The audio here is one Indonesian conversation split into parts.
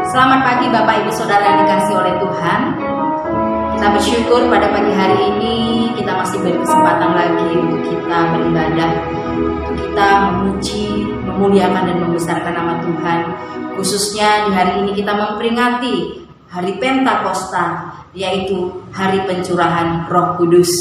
Selamat pagi Bapak Ibu Saudara yang dikasihi oleh Tuhan. Kita bersyukur pada pagi hari ini kita masih berkesempatan lagi untuk kita beribadah, untuk kita memuji, memuliakan dan membesarkan nama Tuhan. Khususnya di hari ini kita memperingati hari Pentakosta, yaitu hari pencurahan Roh Kudus.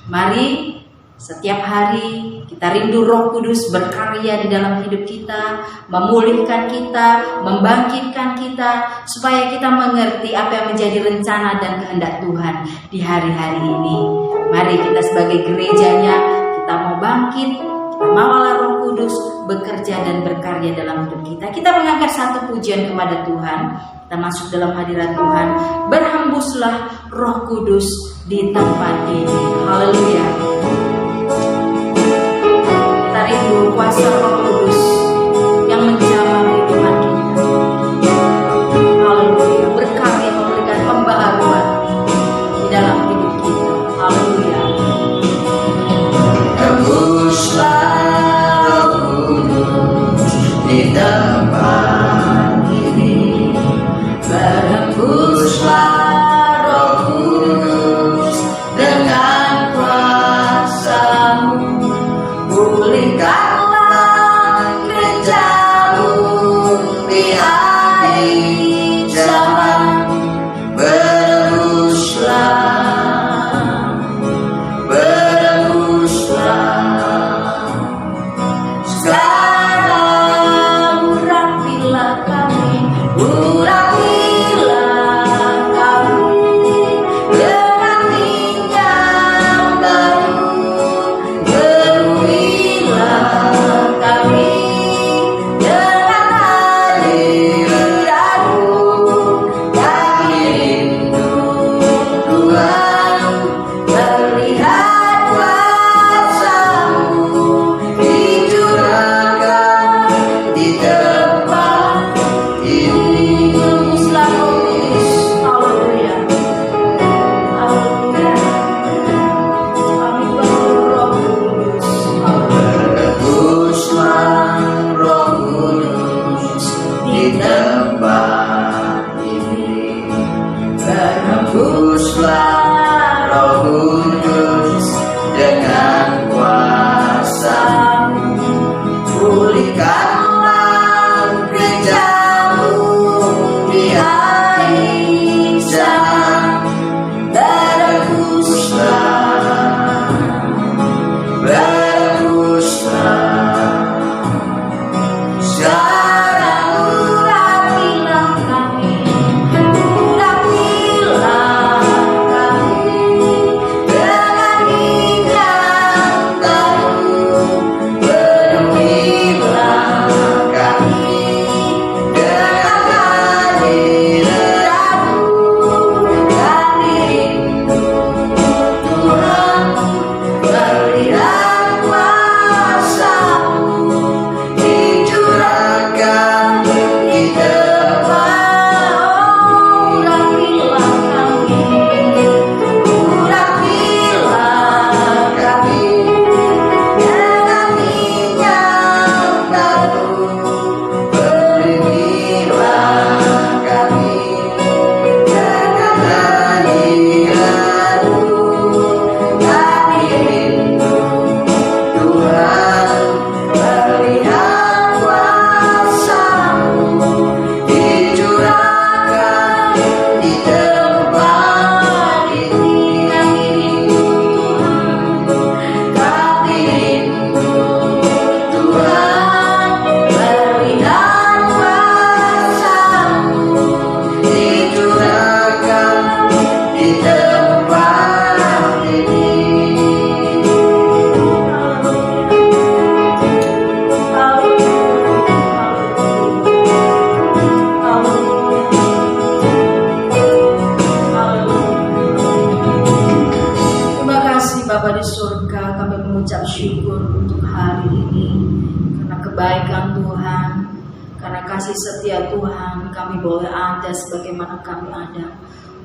Mari setiap hari kita rindu Roh Kudus berkarya di dalam hidup kita, memulihkan kita, membangkitkan kita, supaya kita mengerti apa yang menjadi rencana dan kehendak Tuhan di hari-hari ini. Mari kita sebagai gerejanya, kita mau bangkit, kita mawalah Roh Kudus bekerja dan berkarya dalam hidup kita. Kita mengangkat satu pujian kepada Tuhan, kita masuk dalam hadirat Tuhan, berhembuslah Roh Kudus di tempat ini. Haleluya. Rindu kuasa Roh Kudus yang menjamah kehidupan kita. Haleluya, berkarya memberikan pembaharuan di dalam hidup kita. Haleluya. Hembuslah Roh Kudus di tempat ini. Berhembuslah Roh Kudus dengan kuasa-Mu. Pulihkanlah gereja-Mu di akhir zaman. Berhembuslah, berhembuslah. Sekarang urapilah kami, urapilah kami dengan minyak baru. Kami dengan hadirat-Mu, kami rindu Tuhan, melihat kuasa-Mu dicurahkan di tempat ini. Hembuslah Roh Kudus. Haleluya. Haleluya. Kami perlu Roh Kudus. Berhembuslah Roh Kudus di tempat ini. Berhembuslah Roh Kudus dengan kuasa-Mu. Pulihkanlah gereja-Mu di akhir zaman. Berhembuslah, berhembuslah. Sekarang urapilah kami, urapilah kami dengan minyak baru. Penuhilah kami dengan hadirat-Mu, kami rindu Tuhan, melihat kuasa-Mu dicurahkan di tempat. Urapilah kami, urapilah kami dengan minyak baru. Penuhilah kami dengan hadirat-Mu, kami rindu Tuhan, melihat kuasa-Mu dicurahkan di tempat ini. Kami rindu Tuhan, kami rindu Tuhan, melihat kuasa-Mu dicurahkan di tempat ini. Terima kasih Bapa di surga, kami mengucap syukur untuk hari ini, karena kebaikan Tuhan, karena kasih setia Tuhan, kami boleh ada sebagaimana kami ada.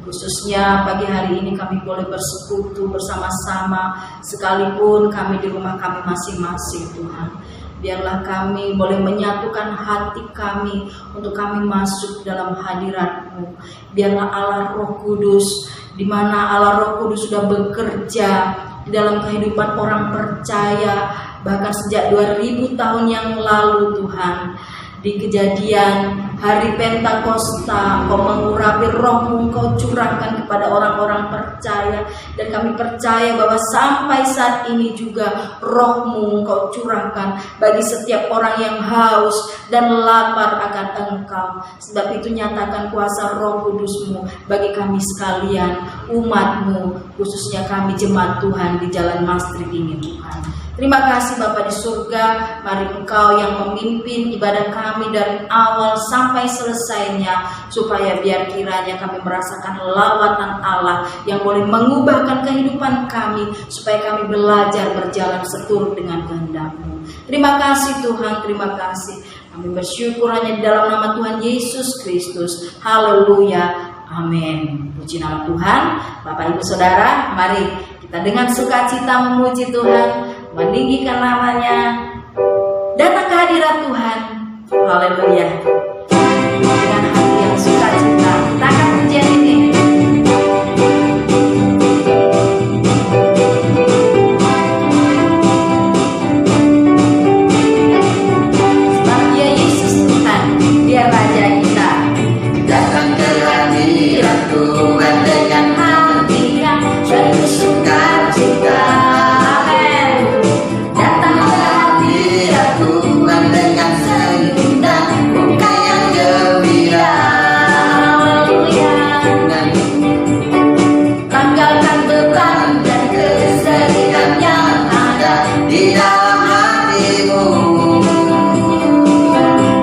Khususnya pagi hari ini kami boleh bersekutu bersama-sama, sekalipun kami di rumah kami masing-masing Tuhan. Biarlah kami boleh menyatukan hati kami untuk kami masuk dalam hadirat-Mu. Biarlah Allah Roh Kudus, di mana Allah Roh Kudus sudah bekerja di dalam kehidupan orang percaya, bahkan sejak 2000 tahun yang lalu Tuhan. Di kejadian hari Pentakosta, Kau mengurapi Roh-Mu, Kau curahkan kepada orang-orang percaya. Dan kami percaya bahwa sampai saat ini juga Roh-Mu Kau curahkan bagi setiap orang yang haus dan lapar akan Engkau. Sebab itu nyatakan kuasa Roh Kudus-Mu bagi kami sekalian, umat-Mu, khususnya kami jemaat Tuhan di Jalan Mastrik ini Tuhan. Terima kasih Bapa di surga, mari Engkau yang memimpin ibadah kami dari awal sampai selesainya, supaya biar kiranya kami merasakan lawatan Allah yang boleh mengubahkan kehidupan kami, supaya kami belajar berjalan seturut dengan kehendak-Mu. Terima kasih Tuhan, terima kasih. Kami bersyukur hanya di dalam nama Tuhan Yesus Kristus. Haleluya, amin. Puji nama Tuhan. Bapak Ibu Saudara, mari kita dengan sukacita memuji Tuhan, meninggikan namanya, datang ke hadirat Tuhan. Haleluya. Dengan hati yang sukacita kita akan pujian ini. Sebab Dia Yesus Tuhan, Dia Raja kita. Datang ke hadirat Tuhan dengan hati yang penuh sukacita. Datang ke hadirat Tuhan dengan senyum dan muka yang gembira. Dan tanggalkan beban dan kesedihan yang ada di dalam hatimu.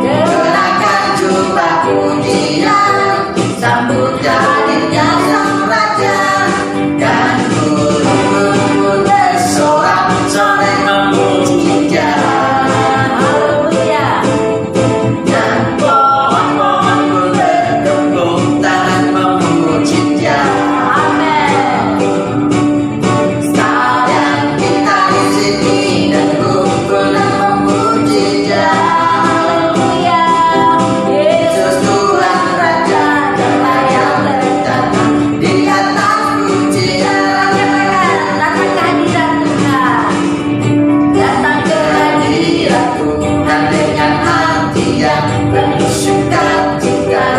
Gerakkan jubah pujian, sambut hadirnya Sang Raja. Dan burung-burung bersorak-sorai memuji Dia. Haleluya. Dan pohon-pohon pun bertepuk tangan memuji Dia. Amin. Sekalian kita di sini dan kumpul dan memuji Dia. Haleluya. Yesus Tuhan Raja, Dia yang berdatang di atas pujian. Datang ke hadirat Tuhan. Datang ke hadirat Tuhan dengan hati yang penuh sukacita.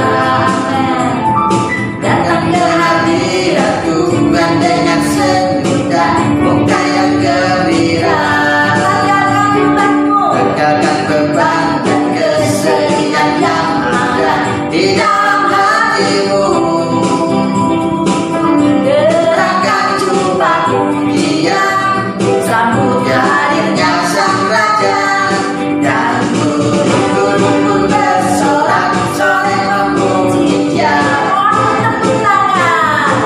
Datang ke hadirat Tuhan dengan senyum dan muka yang gembira. Tinggalkan beban dan kesedihan yang ada di dalam hatimu. Gerakkan jubah pujian, sambut hadirnya Sang Raja. Dan burung-burung pun bersorak-sorai memuji Dia. Tepuk tangan.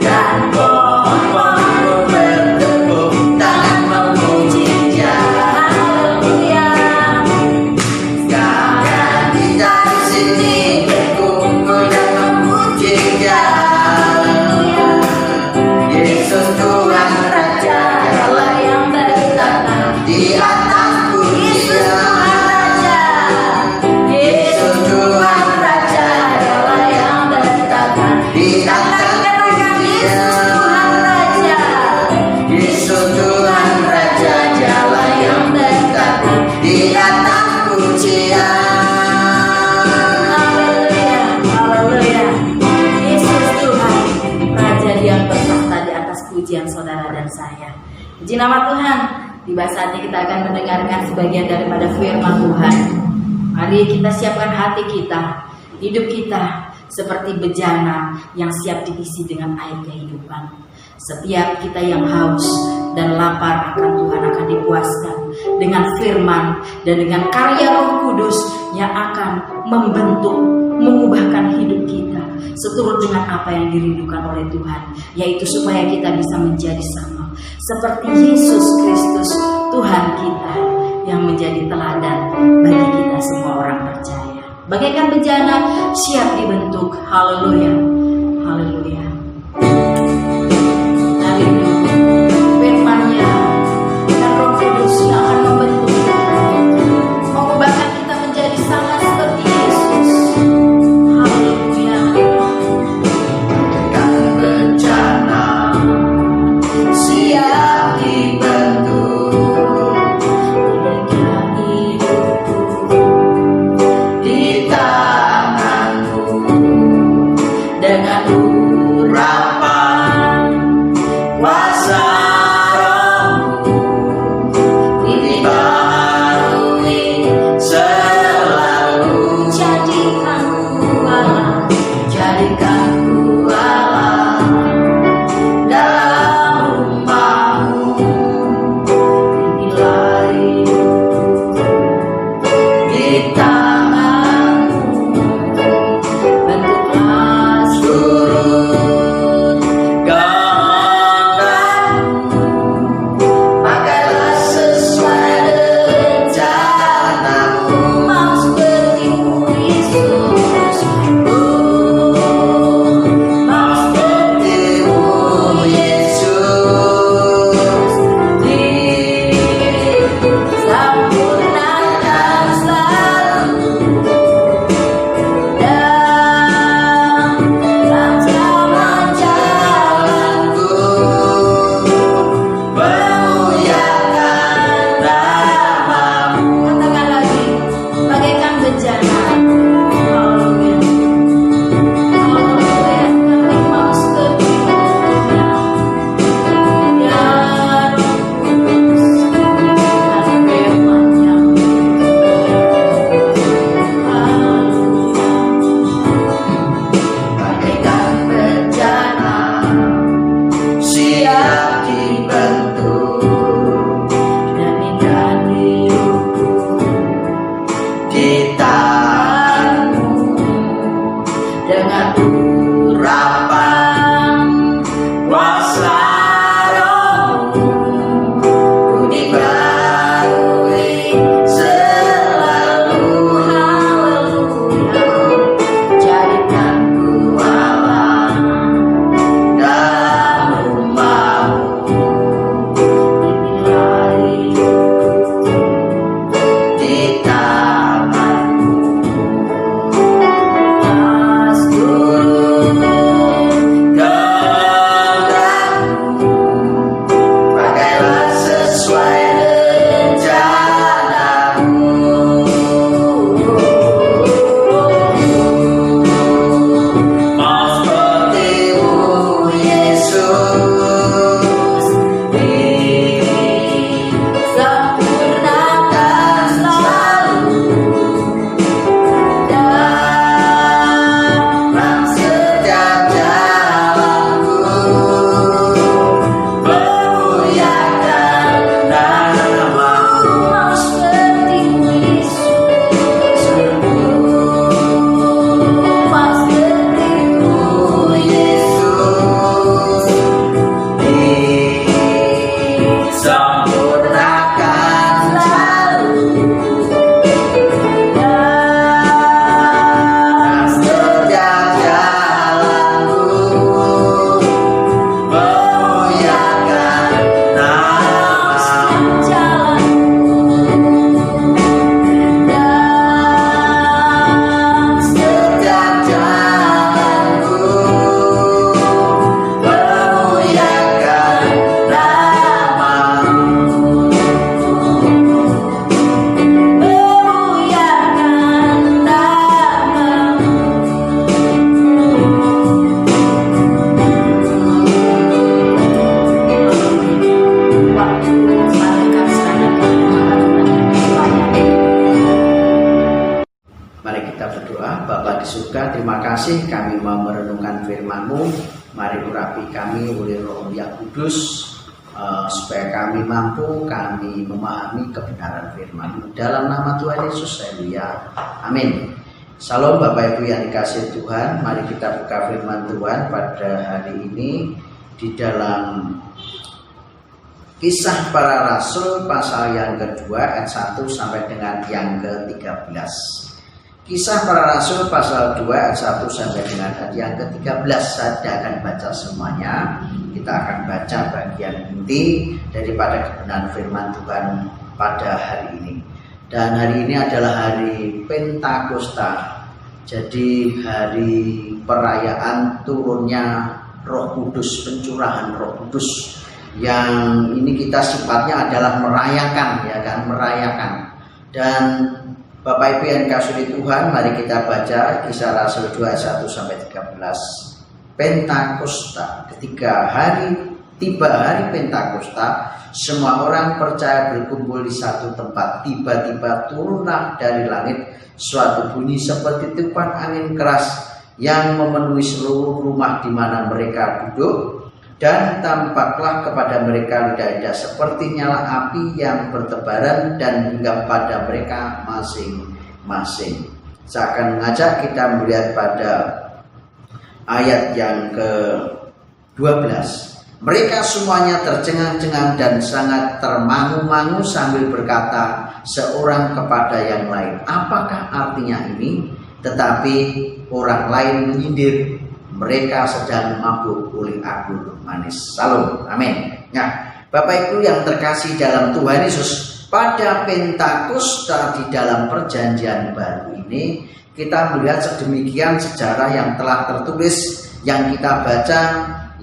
Dan pohon-pohon pun bertepuk tangan memuji Dia. Haleluya. Sekarang kita di sini berkumpul dan memuji Dia. Haleluya. Yesus Tuhan Raja, Dialah yang berdatang di atas pujian. Yesus Tuhan Raja, Dialah yang berdatang di atas pujian. Yesus Tuhan Raja, Dialah yang berdatang di atas pujian. Haleluya, haleluya. Yesus Tuhan, Raja yang bertahta di atas pujian saudara dan saya. Puji nama Tuhan. Tiba saatnya kita akan mendengarkan sebagian daripada firman Tuhan. Mari kita siapkan hati kita, hidup kita seperti bejana yang siap diisi dengan air kehidupan. Setiap kita yang haus dan lapar akan Tuhan akan dipuaskan dengan firman dan dengan karya Roh Kudus yang akan membentuk, mengubahkan hidup kita seturut dengan apa yang dirindukan oleh Tuhan, yaitu supaya kita bisa menjadi sama seperti Yesus Kristus Tuhan kita yang menjadi teladan bagi kita semua orang percaya. Bagaikan bejana siap dibentuk. Haleluya, haleluya. Firman-Nya dan Roh Kudus yang akan membentuk kita dengan urapan kuasa Roh-Mu, ku dibaharui selalu. Haleluya, jadikan ku Allah dalam rumah-Mu. Inilah hidupku di taman-Mu. Pakailah sesuai rencana-Mu. Mau seperti-Mu Yesus, disempurnakan selalu dalam setiap jalanku. Memuliakan nama-Mu. Mau seperti-Mu Yesus, mau seperti-Mu Yesus, disempurnakan selalu dalam setiap jalanku. Memuliakan nama-Mu. Dalam setiap jalanku, memuliakan nama-Mu. Memuliakan nama-Mu. Waktu malaikat serahkan Mari kita berdoa. Bapa di surga, terima kasih kami mau merenungkan firman-Mu. Mari urapi kami oleh Roh yang Kudus, supaya kami mampu memahami kebenaran firman-Mu. Dalam nama Tuhan Yesus, haleluya, amin. Salam Bapak Ibu yang dikasihi Tuhan. Mari kita buka firman Tuhan pada hari ini di dalam Kisah Para Rasul pasal yang kedua ayat 1 sampai dengan yang ke-13. Kisah Para Rasul pasal 2 ayat 1 sampai dengan ayat yang ke-13. Saya tidak akan baca semuanya. Kita akan baca bagian inti daripada kebenaran firman Tuhan pada hari ini. Dan hari ini adalah hari Pentakosta. Jadi hari perayaan turunnya Roh Kudus, pencurahan Roh Kudus. Yang ini kita sifatnya adalah merayakan, ya kan, merayakan. Dan Bapak Ibu yang dikasihi Tuhan, mari kita baca Kisah Rasul 2 ayat 1 sampai 13. Pentakosta, ketika tiba hari Pentakosta, semua orang percaya berkumpul di satu tempat. Tiba-tiba turunlah dari langit suatu bunyi seperti tiupan angin keras yang memenuhi seluruh rumah di mana mereka duduk. Dan tampaklah kepada mereka lidah-lidah seperti nyala api yang bertebaran dan hingga pada mereka masing-masing. Saya akan mengajak kita melihat pada ayat yang ke-12. Mereka semuanya tercengang-cengang dan sangat termangu-mangu sambil berkata seorang kepada yang lain, apakah artinya ini? Tetapi orang lain menyindir, mereka sedang mabuk oleh anggur manis. Salam, amin. Nah, Bapak Ibu yang terkasih dalam Tuhan Yesus, pada Pentakosta di dalam Perjanjian Baru ini kita melihat sedemikian sejarah yang telah tertulis, yang kita baca,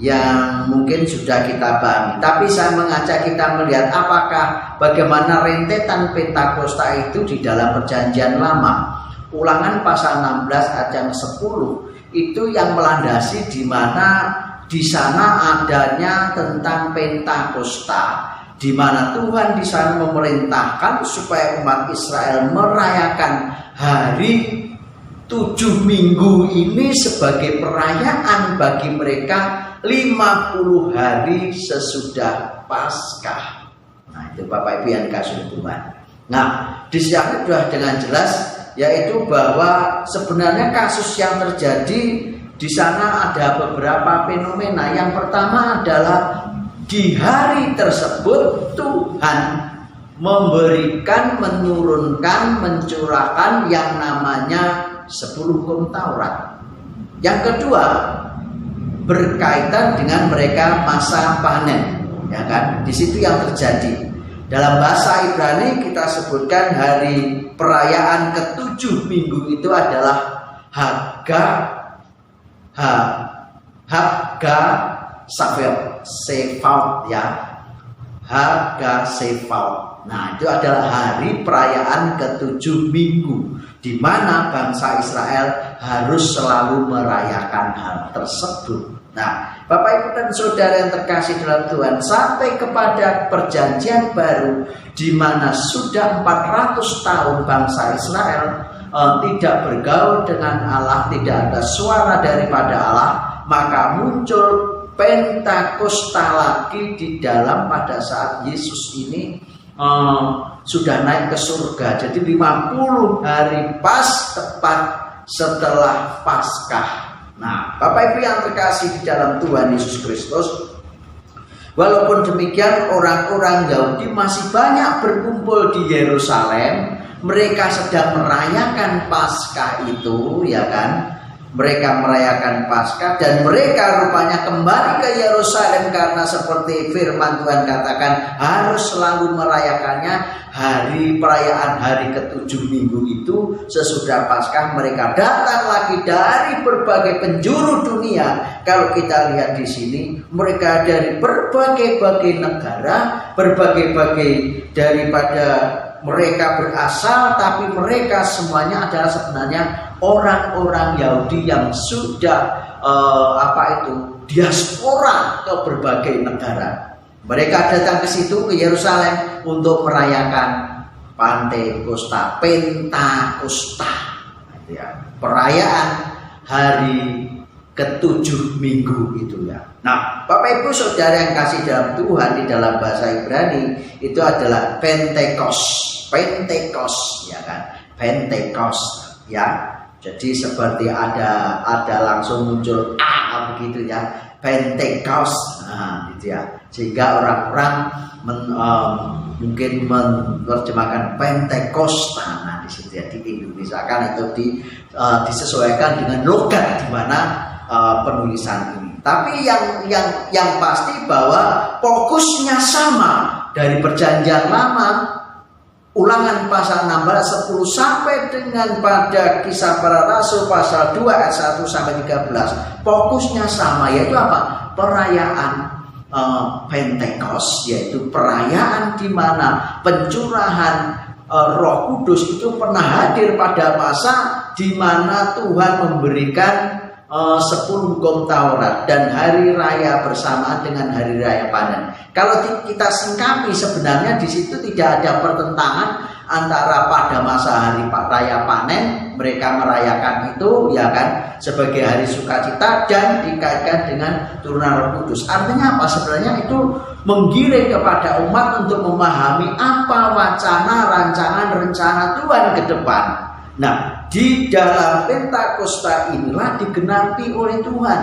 yang mungkin sudah kita pahami. Tapi saya mengajak kita melihat bagaimana rentetan Pentakosta itu di dalam Perjanjian Lama. Ulangan pasal 16 ayat yang 10 itu yang melandasi di mana di sana adanya tentang Pentakosta, di mana Tuhan di sana memerintahkan supaya umat Israel merayakan hari 7 minggu ini sebagai perayaan bagi mereka 50 hari sesudah Paskah. Nah, itu Bapak Ibu yang dikasihi Tuhan. Nah, di sana sudah dengan jelas yaitu bahwa sebenarnya kasus yang terjadi di sana ada beberapa fenomena. Yang pertama adalah di hari tersebut Tuhan memberikan, menurunkan, mencurahkan yang namanya 10 hukum Taurat. Yang kedua, berkaitan dengan mereka masa panen, ya kan? Di situ yang terjadi. Dalam bahasa Ibrani kita sebutkan hari perayaan ke-7 minggu itu adalah Haga Sefaut, ya. Haga Sefaut. Nah, itu adalah hari perayaan ke-7 minggu, di mana bangsa Israel harus selalu merayakan hal tersebut. Nah, Bapak Ibu dan Saudara yang terkasih dalam Tuhan, sampai kepada perjanjian baru, di mana sudah 400 tahun bangsa Israel tidak bergaul dengan Allah, tidak ada suara daripada Allah, maka muncul Pentakosta lagi di dalam pada saat Yesus ini sudah naik ke surga. Jadi 50 hari pas tepat setelah Paskah. Nah, Bapak Ibu yang terkasih di dalam Tuhan Yesus Kristus, walaupun demikian orang-orang Yahudi masih banyak berkumpul di Yerusalem. Mereka sedang merayakan Paskah itu, ya kan? Mereka merayakan Paskah dan mereka rupanya kembali ke Yerusalem karena seperti firman Tuhan katakan harus selalu merayakannya. Hari perayaan hari ke-7 minggu itu sesudah Paskah mereka datang lagi dari berbagai penjuru dunia. Kalau kita lihat di sini, mereka dari berbagai-bagai negara, berbagai-bagai daripada mereka berasal, tapi mereka semuanya adalah sebenarnya orang-orang Yahudi yang sudah diaspora ke berbagai negara. Mereka datang ke situ, ke Yerusalem untuk merayakan Pentakosta, ya, perayaan hari ke-7 minggu itu, ya. Nah, Bapak Ibu Saudara yang kasih dalam Tuhan, di dalam bahasa Ibrani itu adalah Pentekos, ya kan? Pentekos, ya. Jadi seperti ada langsung muncul begitu, ya, Pentekos, nah, gitu ya. Sehingga orang-orang mungkin menerjemahkan Pentakosta. Nah, di situ ya, di Indonesia kan itu disesuaikan dengan logat di mana penulisan ini. Tapi yang pasti bahwa fokusnya sama dari perjanjian lama, Ulangan pasal 16 10 sampai dengan pada Kisah Para Rasul pasal 2 ayat 1 sampai 13. Fokusnya sama, yaitu apa? Perayaan Pentekos, yaitu perayaan di mana pencurahan Roh Kudus itu pernah hadir pada masa di mana Tuhan memberikan 10 hukum Taurat dan hari raya bersamaan dengan hari raya panen. Kalau kita singkapi, sebenarnya di situ tidak ada pertentangan antara pada masa hari raya panen mereka merayakan itu, ya kan, sebagai hari sukacita dan dikaitkan dengan turunan Roh Kudus. Artinya apa? Sebenarnya itu menggiring kepada umat untuk memahami apa wacana, rancangan, rencana Tuhan ke depan. Nah, di dalam Pentakosta inilah digenapi oleh Tuhan,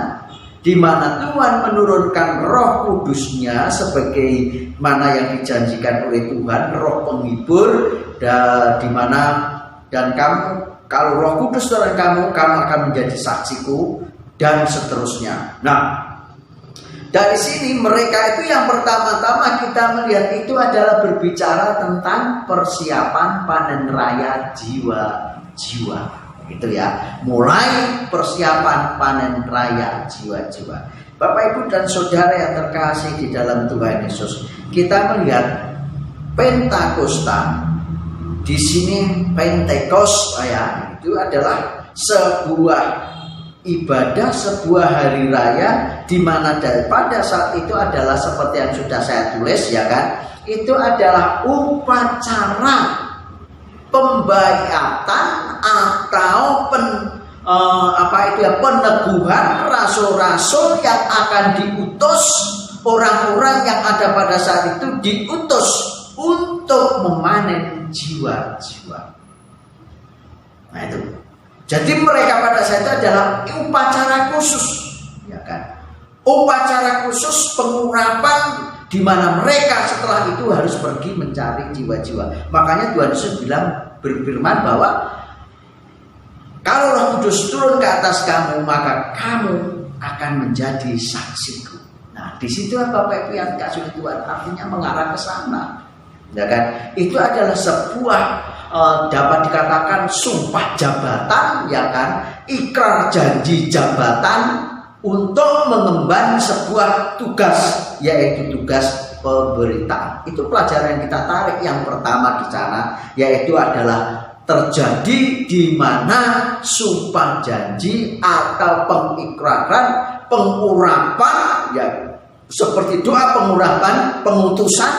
di mana Tuhan menurunkan Roh Kudusnya sebagai mana yang dijanjikan oleh Tuhan, Roh penghibur, di mana dan kamu, kalau Roh Kudus turun kamu akan menjadi saksiku, dan seterusnya. Nah, dari sini mereka itu yang pertama-tama kita melihat itu adalah berbicara tentang persiapan panen raya jiwa-jiwa, gitu ya. Mulai persiapan panen raya jiwa-jiwa. Bapak Ibu dan Saudara yang terkasih di dalam Tuhan Yesus, kita melihat Pentakosta di sini. Pentekos, ya, itu adalah sebuah ibadah, sebuah hari raya di mana pada saat itu adalah seperti yang sudah saya tulis, ya kan, itu adalah upacara pembaiatan atau peneguhan rasul-rasul yang akan diutus, orang-orang yang ada pada saat itu diutus untuk memanen jiwa-jiwa. Nah itu. Jadi mereka pada saat itu adalah upacara khusus, ya kan? Upacara khusus pengurapan di mana mereka setelah itu harus pergi mencari jiwa-jiwa. Makanya Tuhan Yesus berfirman bahwa kalau Roh Kudus turun ke atas kamu, maka kamu akan menjadi saksiku. Nah, disitulah Bapak Ibu yang dikasihi Tuhan, artinya mengarah ke sana, ya kan? Itu adalah sebuah dapat dikatakan sumpah jabatan, ya kan? Ikrar janji jabatan untuk mengemban sebuah tugas, yaitu tugas pemberitaan. Itu pelajaran yang kita tarik yang pertama di sana, yaitu adalah terjadi di mana sumpah janji atau pengikraran, pengurapan, ya seperti doa pengurapan, pengutusan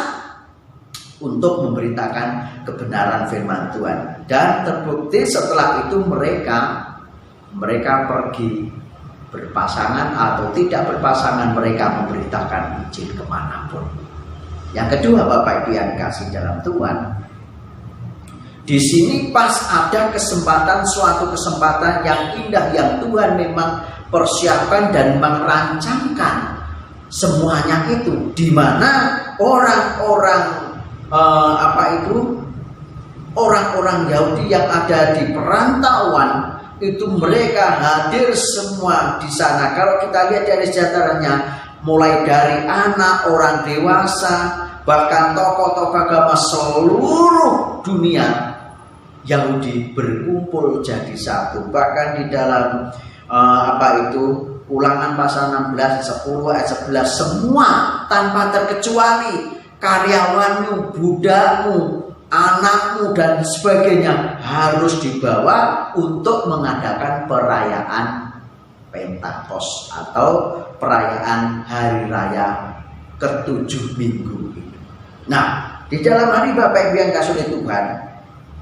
untuk memberitakan kebenaran firman Tuhan. Dan terbukti setelah itu mereka pergi berpasangan atau tidak berpasangan, mereka memberitakan Injil kemanapun. Yang kedua Bapak Ibu yang kasih dalam Tuhan, di sini pas ada kesempatan, suatu kesempatan yang indah yang Tuhan memang persiapkan dan merancangkan semuanya itu, di mana orang-orang orang-orang Yahudi yang ada di perantauan itu mereka hadir semua di sana. Kalau kita lihat dari sejarahnya, mulai dari anak, orang dewasa, bahkan tokoh-tokoh agama seluruh dunia Yahudi berkumpul jadi satu. Bahkan di dalam Ulangan pasal 16, 10 ayat 11, semua tanpa terkecuali, karyawanmu, budakmu, anakmu dan sebagainya harus dibawa untuk mengadakan perayaan Pentakosta atau perayaan hari raya ke-7 minggu. Nah, di dalam hari Bapak Ibu yang kasih Tuhan,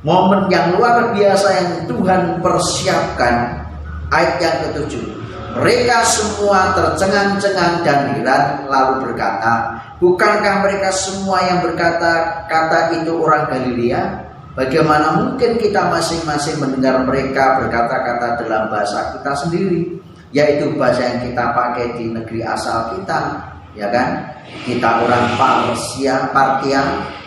momen yang luar biasa yang Tuhan persiapkan, ayat yang ke-7. Mereka semua tercengang-cengang dan heran, lalu berkata, bukankah mereka semua yang berkata-kata itu orang Galilea? Bagaimana mungkin kita masing-masing mendengar mereka berkata-kata dalam bahasa kita sendiri, yaitu bahasa yang kita pakai di negeri asal kita, ya kan? Kita orang Partia,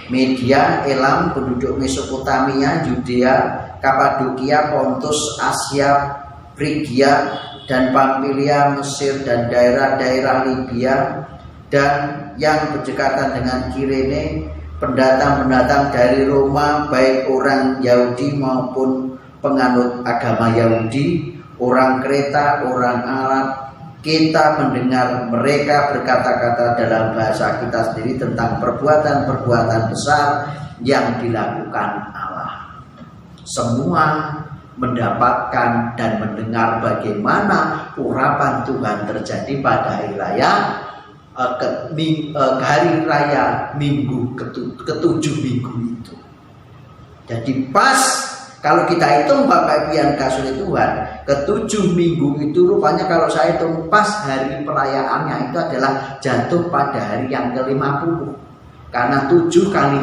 Media, Elam, penduduk Mesopotamia, Yudea, Kapadokia, Pontus, Asia, Frigia, dan Pamfilia, Mesir, dan daerah-daerah Libya, dan yang berdekatan dengan Kirene, pendatang-pendatang dari Roma, baik orang Yahudi maupun penganut agama Yahudi, orang Kreta, orang Arab. Kita mendengar mereka berkata-kata dalam bahasa kita sendiri tentang perbuatan-perbuatan besar yang dilakukan Allah. Semua mendapatkan dan mendengar bagaimana urapan Tuhan terjadi pada hari raya minggu ke-7 minggu itu. Jadi pas kalau kita hitung Bapak Ibu yang kasih Tuhan, ke-7 minggu itu rupanya kalau saya hitung pas hari perayaannya itu adalah jatuh pada hari yang ke-50. Karena 7 kali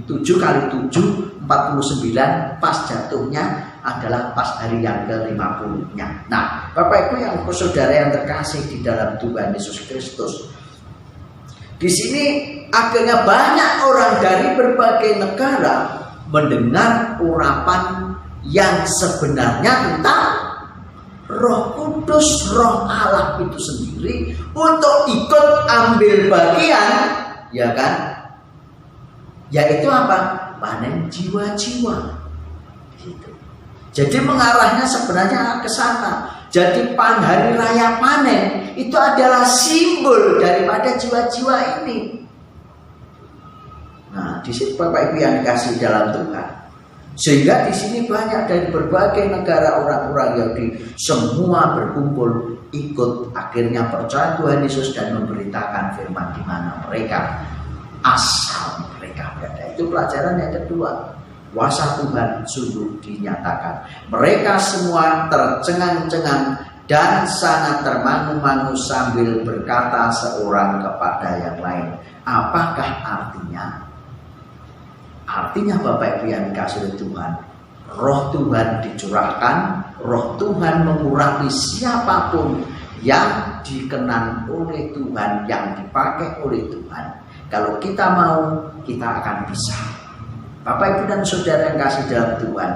7 kali 7 49, pas jatuhnya adalah pas hari yang ke-50-nya. Nah, Bapak Ibu yang saudara yang terkasih di dalam Tuhan Yesus Kristus, di sini akhirnya banyak orang dari berbagai negara mendengar urapan yang sebenarnya tentang Roh Kudus, Roh Allah itu sendiri untuk ikut ambil bagian, ya kan? Yaitu apa? Panen jiwa-jiwa. Gitu. Jadi mengarahnya sebenarnya ke sana. Jadi hari raya panen itu adalah simbol daripada jiwa-jiwa ini. Nah, di sini Bapak Ibu yang dikasih dalam Tuhan. Sehingga di sini banyak dari berbagai negara orang-orang Yahudi semua berkumpul ikut akhirnya percaya Tuhan Yesus dan memberitakan firman di mana mereka asal mereka berada. Itu pelajaran yang kedua. Kuasa Tuhan sungguh dinyatakan. Mereka semua tercengang-cengang dan sangat termangu-mangu sambil berkata seorang kepada yang lain. Apakah artinya? Artinya Bapak Ibu yang dikasihi Tuhan, Roh Tuhan dicurahkan, Roh Tuhan mengurapi siapapun yang dikenan oleh Tuhan, yang dipakai oleh Tuhan. Kalau kita mau, kita akan bisa. Bapak, Ibu, dan Saudara yang kasih dalam Tuhan.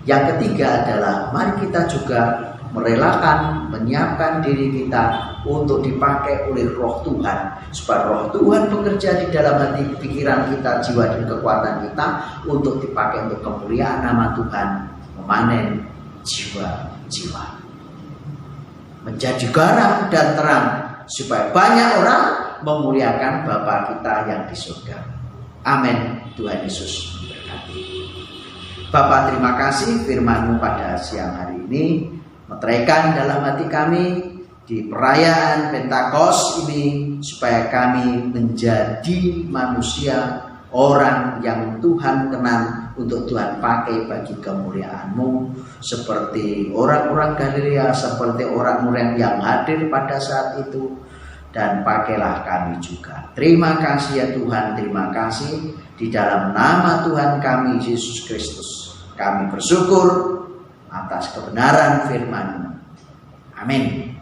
Yang ketiga adalah mari kita juga merelakan, menyiapkan diri kita untuk dipakai oleh Roh Tuhan, supaya Roh Tuhan bekerja di dalam hati, pikiran kita, jiwa dan kekuatan kita untuk dipakai untuk kemuliaan nama Tuhan, memanen jiwa-jiwa, menjadi garam dan terang, supaya banyak orang memuliakan Bapa kita yang di surga. Amin. Tuhan Yesus memberkati. Bapa, terima kasih firman-Mu pada siang hari ini meteraikan dalam hati kami di perayaan Pentakos ini, supaya kami menjadi manusia, orang yang Tuhan kenal untuk Tuhan pakai bagi kemuliaan-Mu, seperti orang-orang Galilea, seperti orang-orang yang hadir pada saat itu, dan pakailah kami juga. Terima kasih ya Tuhan, terima kasih. Di dalam nama Tuhan kami Yesus Kristus kami bersyukur atas kebenaran firman-Mu. Amin.